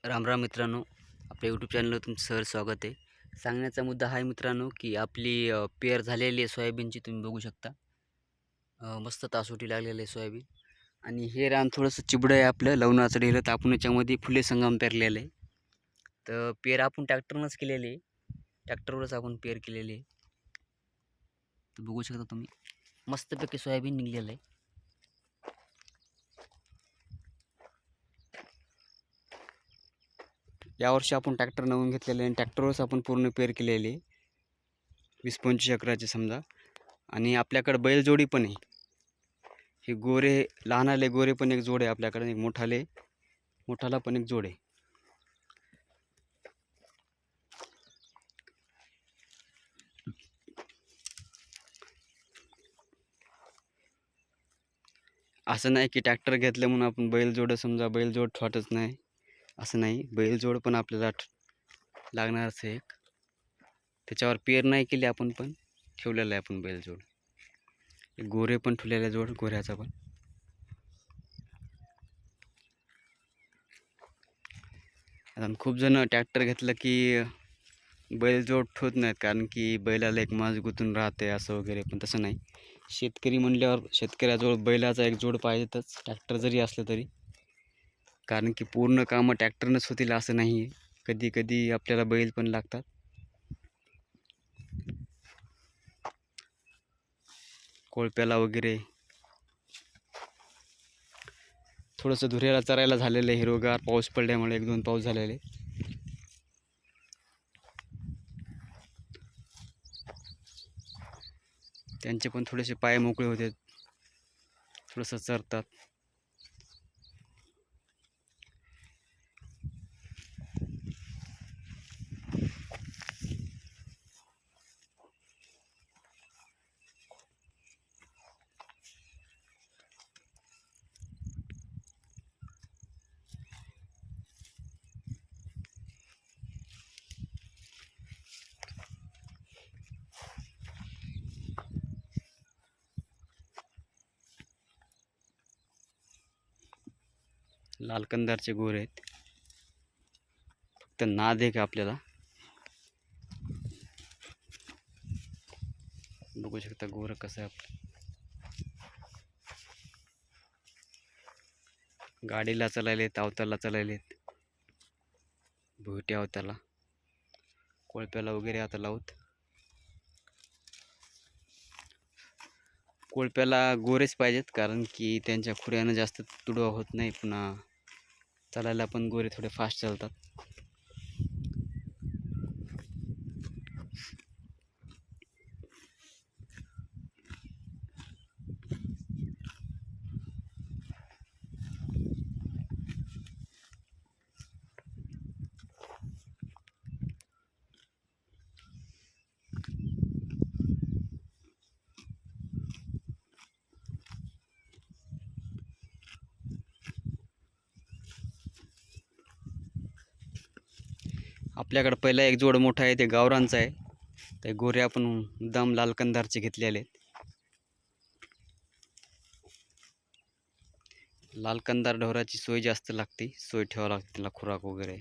रामराम मित्रांनो, आपल्या यूट्यूब चॅनलवर तुमचं सहर्ष स्वागत आहे. सांगण्याचा मुद्दा हा आहे मित्रांनो, की आपली पेर झालेली आहे सोयाबीनची. तुम्ही बघू शकता. मस्त तासोटी लागलेलं आहे सोयाबीन. आणि हे रान थोडंसं चिबडं आहे आपलं, लवणाचं ढेलं. तर आपण याच्यामध्ये फुले संगम पेरलेलं आहे. तर पेर आपण ट्रॅक्टरनंच केलेली आहे. ट्रॅक्टरवरच आपण पेर केलेली आहे. तर बघू शकता तुम्ही, मस्तपैकी सोयाबीन निघलेलं आहे. यावर्षी आपण ट्रॅक्टर नवीन घेतलेलं आहे आणि ट्रॅक्टरवरच आपण पूर्ण पेर केलेली आहे. 20-25 एकराचे समजा. आणि आपल्याकडे बैलजोडी पण आहे. हे गोरे लहानाले गोरे पण एक जोड आहे आपल्याकडे, एक मोठाला पण एक जोड आहे. असं नाही की ट्रॅक्टर घेतलं म्हणून आपण बैलजोड समजा बैलजोड ठेवतच नाही, असं नाही. बैलजोड पण आपल्याला लागणारच आहे एक. त्याच्यावर पेर नाही केली आपण, पण ठेवलेलं आहे आपण बैलजोड. एक गोरे पण ठेवलेला जोड, गोऱ्याचा पण. आता खूप जण ट्रॅक्टर घेतलं की बैलजोड ठेवत नाहीत, कारण की बैलाला एक मांस गुंतून राहते असं वगैरे. पण तसं नाही. शेतकरी म्हणल्यावर शेतकऱ्याजवळ बैलाचा एक जोड पाहिजेतच, ट्रॅक्टर जरी असलं तरी. कारण की पूर्ण कामं ट्रॅक्टरनंच होतील असं नाही आहे. कधी कधी आपल्याला बैल पण लागतात. कोळप्याला वगैरे. थोडंसं धुऱ्याला चरायला झालेलं आहे, हिरवगार पाऊस पडल्यामुळे 1-2 पाऊस झालेले. त्यांचे पण थोडेसे पाय मोकळे होते, थोडंसं चरतात. लाल कंदारचे गोरे आहेत. फक्त नाद आहे का आपल्याला. बघू शकता गोरं कसं आहे आपलं. गाडीला चालायलेत, अवताला चालायलेत, भुवटी अवताला, कोळप्याला वगैरे आता लावत. कोळप्याला गोरेच पाहिजेत, कारण की त्यांच्या खुऱ्यानं जास्त तुडवा होत नाही. पुन्हा चालायला पण गोरे थोडे फास्ट चालतात. आपल्याकडे पहिला एक जोड मोठा आहे, ते गावरांचा आहे. ते गोरे आपण मुद्दाम लाल कंदारचे घेतलेले आहेत. लाल कंदार ढोराची सोय जास्त लागते, सोय ठेवावं लागते त्याला, खुराक वगैरे.